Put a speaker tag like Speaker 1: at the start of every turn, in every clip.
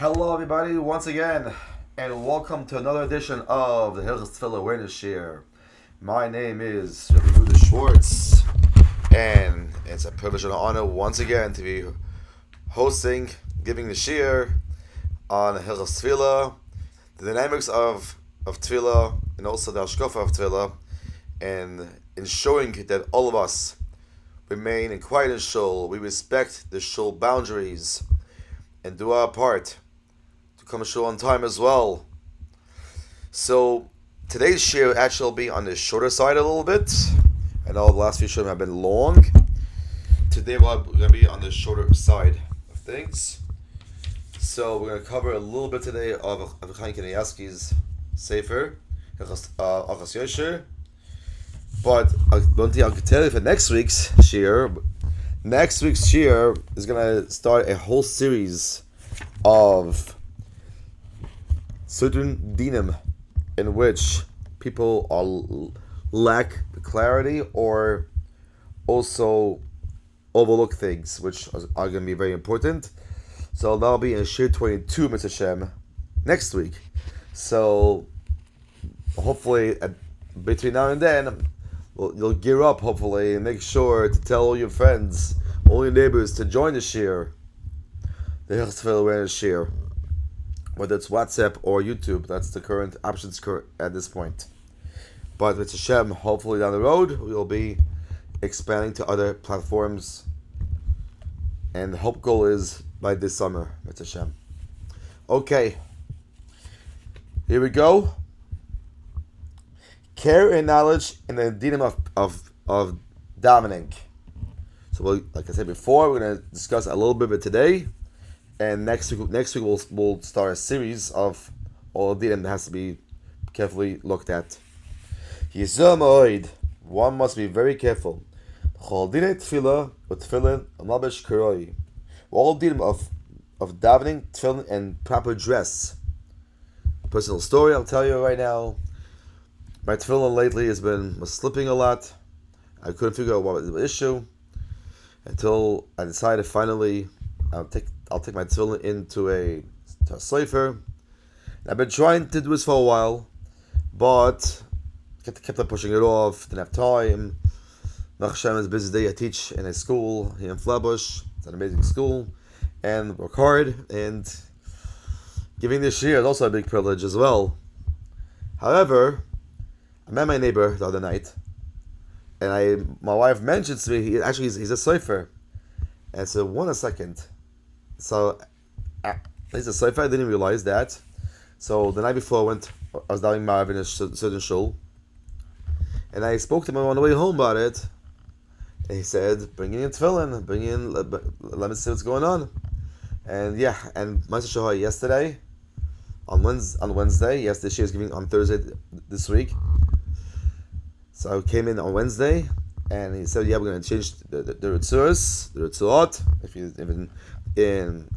Speaker 1: Hello, everybody, once again, and welcome to another edition of the Tefillah Awareness Share. My name is R Yehudah Schwartz, and it's a privilege and an honor once again to be hosting, giving the shiur on Tefillah, the dynamics of Tefillah, and also the hashkafa of Tefillah, and ensuring that all of us remain in quiet and shul. We respect the shul boundaries and do our part to come to shul on time as well. So today's shiur actually will be on the shorter side a little bit. I know the last few shiurim have been long. Today we're going to be on the shorter side of things. So we're going to cover a little bit today of Chaim Kanievsky's Sefer, Achas Yosher. But one thing I'll tell you for next week's shiur is going to start a whole series of certain dinim in which people lack clarity or also overlook things which are going to be very important. So that'll be in shiur 22, Mr. Shem, next week. So hopefully between now and then, you'll gear up, hopefully, and make sure to tell all your friends, all your neighbors, to join the shiur, the Tefillah Awareness shiur, whether it's WhatsApp or YouTube. That's the current options at this point. But with Hashem, hopefully down the road, we'll be expanding to other platforms, and the hope goal is by this summer, with Hashem. Okay, here we go. Care and knowledge in the dinim of davening. So, like I said before, we're going to discuss a little bit of it today, and next week we'll start a series of all the dinim that has to be carefully looked at. One must be very careful. All dinim of davening, tefillin, and proper dress. Personal story I'll tell you right now. My tefillin lately was slipping a lot. I couldn't figure out what was the issue until I decided finally I'll take my tefillin into a sofer. I've been trying to do this for a while, but kept on pushing it off. Didn't have time. Hashem is a busy day. I teach in a school here in Flatbush. It's an amazing school, and work hard. And giving this shiur is also a big privilege as well. However, I met my neighbor the other night, and my wife mentioned to me he's a sofer, and I said, "Wait a second." So he's a sofer. I didn't realize that. So the night before I was davening Marav in a certain shul, and I spoke to him on the way home about it. And he said, "Bring in your tefillin, let me see what's going on." And yesterday, on Wednesday, yesterday she was giving on Thursday this week. So I came in on Wednesday, and he said, "Yeah, we're going to change the Ritzuot, if in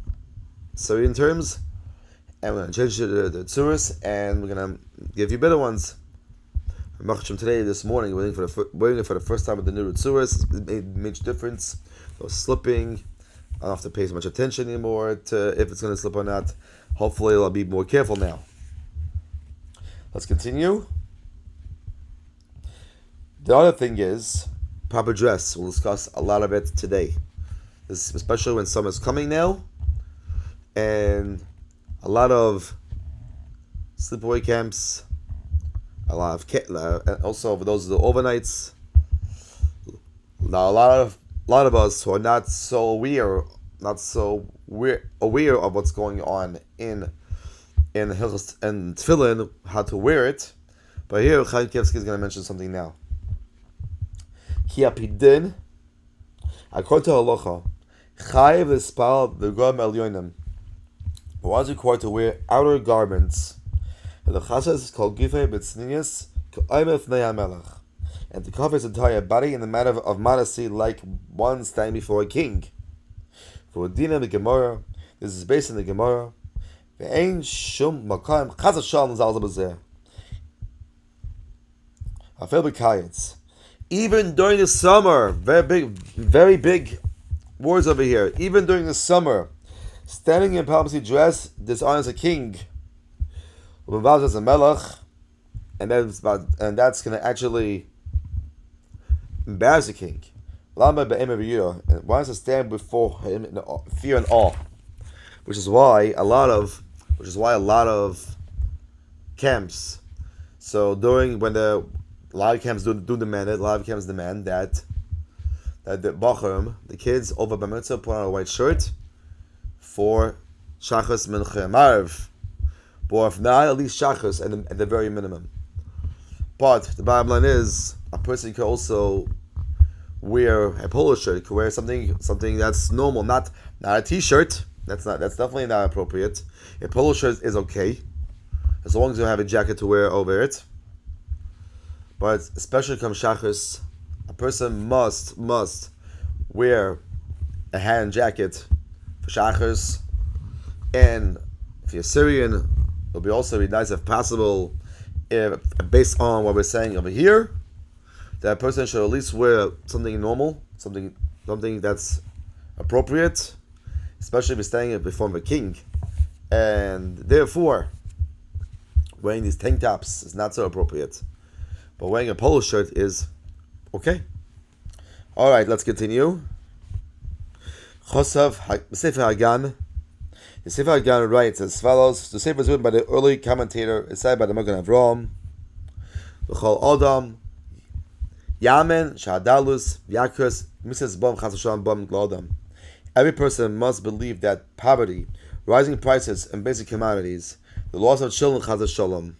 Speaker 1: Syrian terms, and we're going to change the Ritzuos, and we're going to give you better ones." Today, this morning, waiting for the first time with the new Ritzuos. It made a major difference. It was slipping. I don't have to pay so much attention anymore to if it's going to slip or not. Hopefully, I'll be more careful now. Let's continue. The other thing is proper dress. We'll discuss a lot of it today. This, especially when summer's coming now, and a lot of sleepaway camps, a lot of also for those of the overnights. Now, a lot of us who are not so aware of what's going on in Hilchos and Tefillin, how to wear it. But here, Chaim Kanievsky is going to mention something now. Ki apidin, according to halacha, chayiv l'spal v'gam elyonim. Was required to wear outer garments. The chasas is called gifei b'tznius k'oimel fnei hamelech, and to cover his entire body in the manner of modesty, like one standing before a king. For Dina the Gemara, this is based in the Gemara. Ve'ein shum makayim chas v'shalom zal b'zeh. Afel b'kayetz. Even during the summer, very big words over here. Even during the summer, Standing in palmistry dress dishonors a king. As a melech, and that's going to actually embarrass the king. And wants to stand before him in fear and awe, which is why a lot of camps. So when a lot of camps do demand it, a lot of camps demand that the bachrim, the kids over bar mitzvah, put on a white shirt for shachas mincha marv, but if not, at least shachas at the very minimum. But the bottom line is, a person can also wear a polo shirt. He can wear something that's normal, not a t-shirt. That's definitely not appropriate. A polo shirt is okay, as long as you have a jacket to wear over it. But especially come shachris, a person must wear a hand jacket for shachris. And if you're Syrian, it'll be also be nice if possible, based on what we're saying over here, that person should at least wear something normal, something that's appropriate, especially if you're standing before the king. And therefore, wearing these tank tops is not so appropriate. But wearing a polo shirt is okay. Alright, let's continue. Chosav Sefer Hagan. The Sefer Hagan writes as follows. The Sefer is written by the early commentator, it's cited by the Magen Avraham. L'chol Adam Yamen Shadalus Yakras Mrs. Bom Chasasham Bom Glodam. Every person must believe that poverty, rising prices, and basic commodities, the loss of children, Chazal Shalom,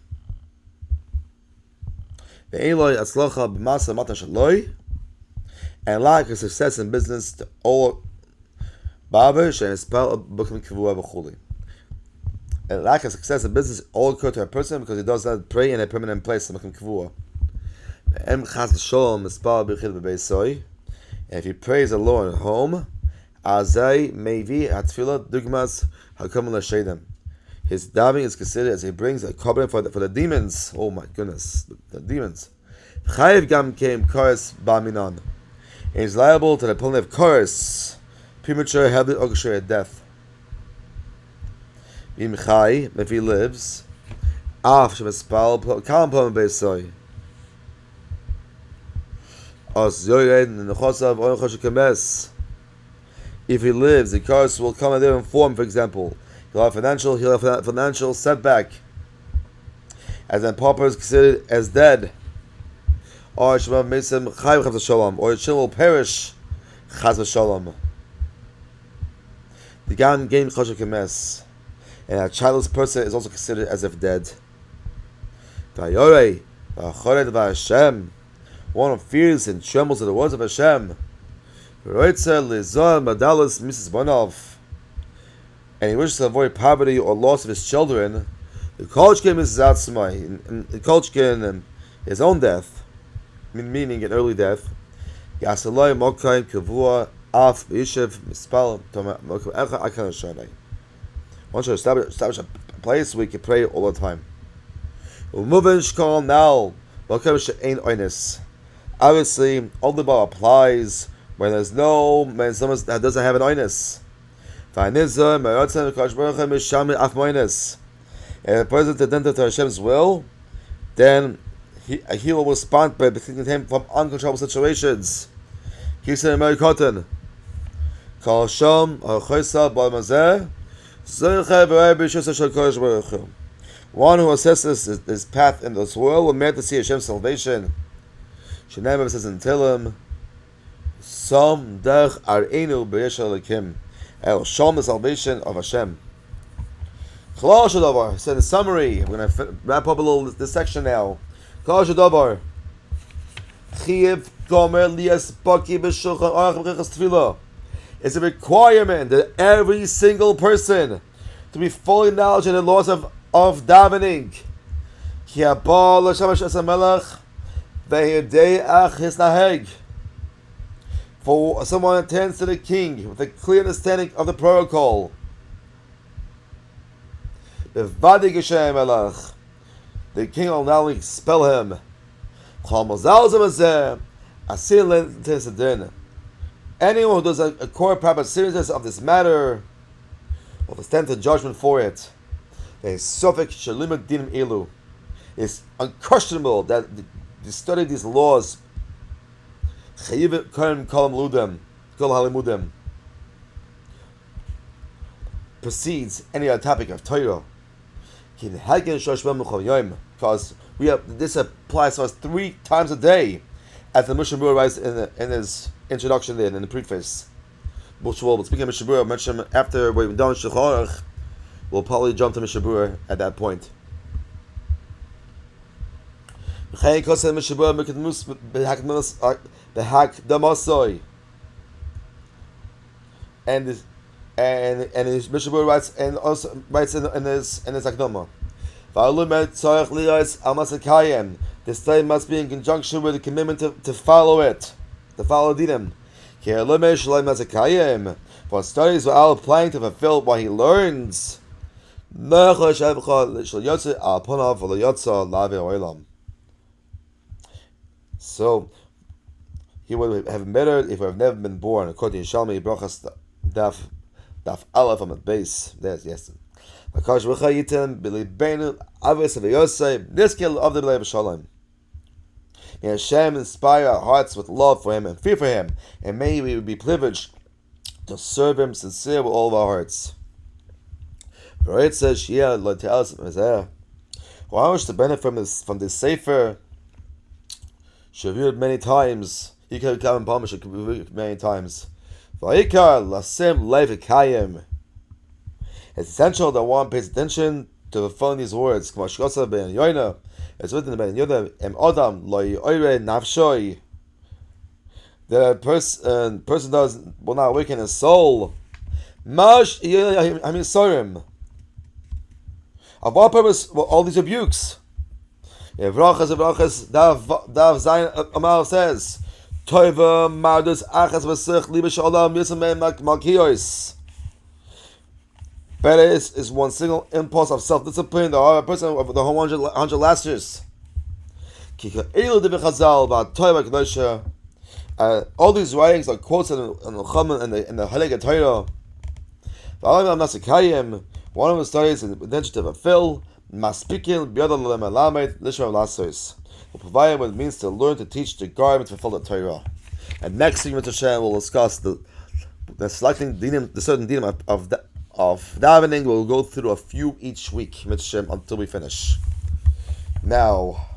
Speaker 1: and lack of success in business, to all and lack of success in business all occur to a person because he does not pray in a permanent place. And if he prays alone at home, his davening is considered as he brings a covenant for the demons. Oh my goodness, the demons. And he's liable to the penalty of curse, premature, heavy, or death. If he lives, if he lives, the curse will come in different form. For example, he'll have financial setback, as then pauper is considered as dead, or the children will perish. The gan gain choshev kemes, and a childless person is also considered as if dead. One who fears and trembles at the words of Hashem, and he wishes to avoid poverty or loss of his children, the kolchkin and his own death, meaning an early death, one should establish a place where you can pray all the time. Obviously, only bar applies when someone that doesn't have an oinus. And if the person is attentive to Hashem's will, then he will respond by protecting him from uncontrollable situations. One who assesses his path in this world will merit to see Hashem's salvation. Shneimah says in Tehillim, Som derech Ar'enu b'yesh Elokim. El Shom, the salvation of Hashem. Klal Shadavar. So in summary, I'm going to wrap up a little this section now. Klal Shadavar. Chiv Gomer Lias Baki B'Shulchan Aruch B'Chachas Tefillah. It's a requirement that every single person to be fully knowledgeable in the laws of davening. Ki Abba L'Shamash Esamelech. For someone attends to the king with a clear understanding of the protocol. The king will not only expel him. Anyone who does a core proper seriousness of this matter, will stand to judgment for it. The Sofik Shalimut Dinim Elu is unquestionable that the study of these laws precedes any other topic of Torah. Because this applies to us 3 times a day, as the Mishabur writes in his introduction there, in the preface. Speaking of Mishabur, I'll mention him after we've done Shulchan. We'll probably jump to Mishabur at that point. And his Mishabur writes, and also writes in his Akdama. This study must be in conjunction with the commitment to follow it, to follow Dinim. For studies while applying to fulfill what he learns. So he would have better if he had never been born, according to Shalmi Brachas Daf Aleph on the base. There's yes. This kill of the B'lei B'Shalom. May Hashem inspire our hearts with love for Him and fear for Him, and may we be privileged to serve Him sincere with all of our hearts. For it says, "Shiur lo te'alas mezeh." How much to benefit from this sefer? Shuir many times. You can come and publish it many times. Vayikar lasem levikayim. It's essential that one pays attention to fulfilling these words. It's written in Ben Yehudah, Em Adam lo yoire nafshoi. That a person will not awaken his soul. Mash hamisorim. Of what purpose were all these rebukes? Evrachas, Dav Zayin Amal says, Toiva Mardus Achas Vasich Liba Shalom Yisrael Malkios. Better is one single impulse of self-discipline. The person of the whole 100 lasters. All these writings are quotes in the Chum and the Halakha Torah. One of the studies is intention to fulfill. Will provide him with means to learn to teach, to guard, and to fulfill the Torah. And next thing, Mr. Shem will discuss the selecting dinim, the certain dinim of davening. We'll go through a few each week, Mr. Shem, until we finish. Now,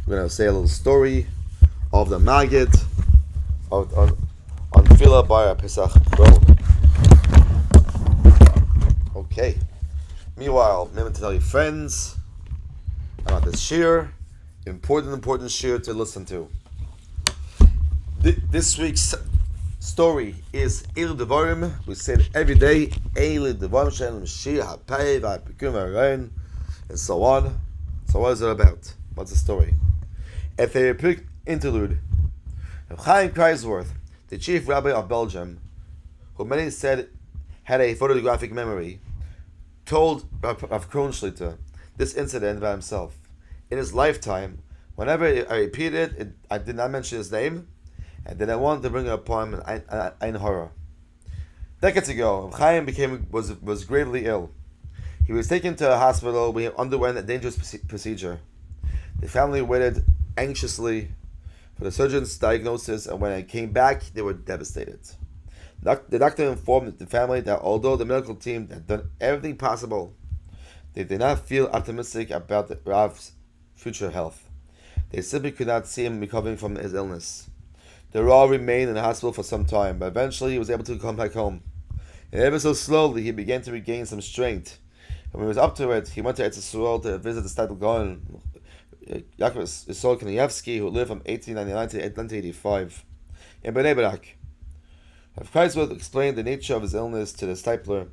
Speaker 1: we're going to say a little story of the Maggid on Tefillah by Pesach Bro. Okay. Meanwhile, remember to tell your friends about this shiur, important shiur to listen to. This week's story is Eilu Devarim. We say it every day. Eilu Devarim Shem Shiur HaPei VaPikum HaRein, and so on. So what is it about? What's the story? A therapeutic interlude. Chaim Kreisworth, the chief rabbi of Belgium, who many said had a photographic memory, told Rav Kronschlitter this incident by himself. In his lifetime, whenever I repeated it, I did not mention his name, and then I wanted to bring it upon him in horror. Decades ago, Chaim was gravely ill. He was taken to a hospital where he underwent a dangerous procedure. The family waited anxiously for the surgeon's diagnosis, and when it came back, they were devastated. The doctor informed the family that although the medical team had done everything possible, they did not feel optimistic about Rav's future health. They simply could not see him recovering from his illness. The Rav remained in the hospital for some time, but eventually he was able to come back home. And ever so slowly, he began to regain some strength. And when he was up to it, he went to Eretz Yisrael to visit the Stadel Gaon, Yaakov Yisrael Kanievsky, who lived from 1899 to 1985 in Bnei Brak. Rav Kreisworth explained the nature of his illness to the stipler.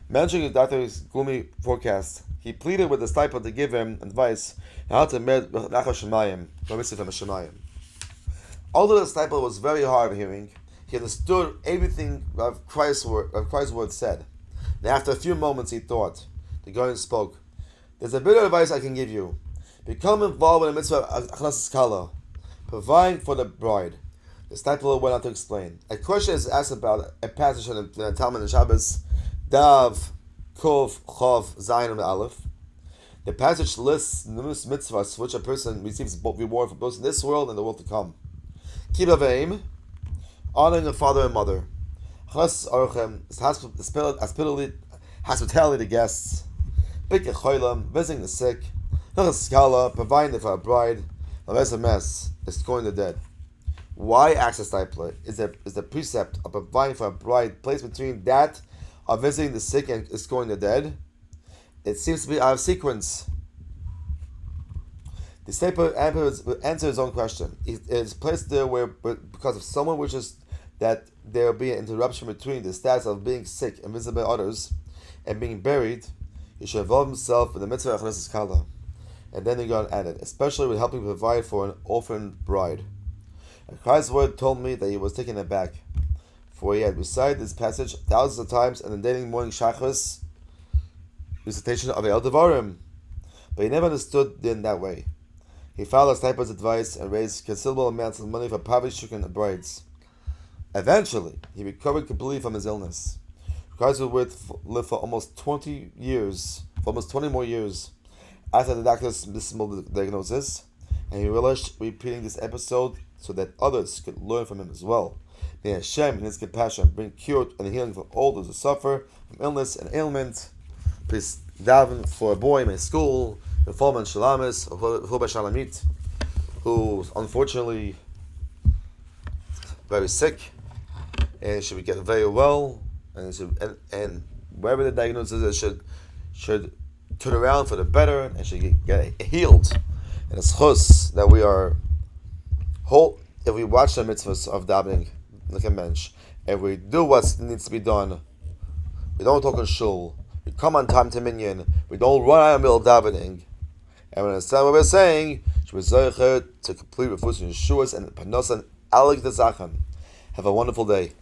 Speaker 1: Mentioning the doctor's gloomy forecast, he pleaded with the stipler to give him advice on how to merit Nachal Shemayim, permissive from Shemayim. Although the stipler was very hard of hearing, he understood everything Rav Kreisworth said. And after a few moments, he thought. The Gaon spoke. There's a bit of advice I can give you. Become involved in the mitzvah of Achnasas Kala, providing for the bride. The stipler went on to explain. A question is asked about a passage in the Talmud in Shabbos, Dav Kov Chav Zayin and Aleph. The passage lists numerous mitzvahs for which a person receives reward for both in this world and the world to come. Kibbutz Aveim, honoring the father and mother. Chas Orchem, hospitality to guests. Bikeh Cholam, visiting the sick. Hilchos Skala, providing for a bride. Laves Mess, escorting the dead. Why access Taipla is the precept of providing for a bride placed between that of visiting the sick and escorting the dead? It seems to be out of sequence. The Sefer answers his own question. It is placed there because if someone wishes that there will be an interruption between the status of being sick and visited by others and being buried, he should involve himself in the mitzvah of Chnesses Kala. And then he got added, especially with helping provide for an orphan bride. And Christ's word told me that he was taken aback, for he had recited this passage thousands of times in the daily morning Shachris recitation of El Devarim, but he never understood it in that way. He followed Stipler's advice and raised considerable amounts of money for poverty-stricken brides. Eventually, he recovered completely from his illness. Christ would live for almost 20 more years after the doctor's dismal diagnosis, and he relished repeating this episode so that others could learn from him as well. May Hashem, in His compassion, bring cure and healing for all those who suffer from illness and ailment. Please daven for a boy in my school, the Foreman Shalamis, or Shalamit, who's unfortunately very sick, and should get very well, and wherever the diagnosis is, should turn around for the better, and should get healed. And it's chus that we are whole if we watch the mitzvahs of davening like a mensch, if we do what needs to be done, we don't talk in shul, we come on time to minyan, we don't run out of the middle of davening, and we understand what we're saying, to complete with Shuir and Panos and Alik the Zachem. Have a wonderful day.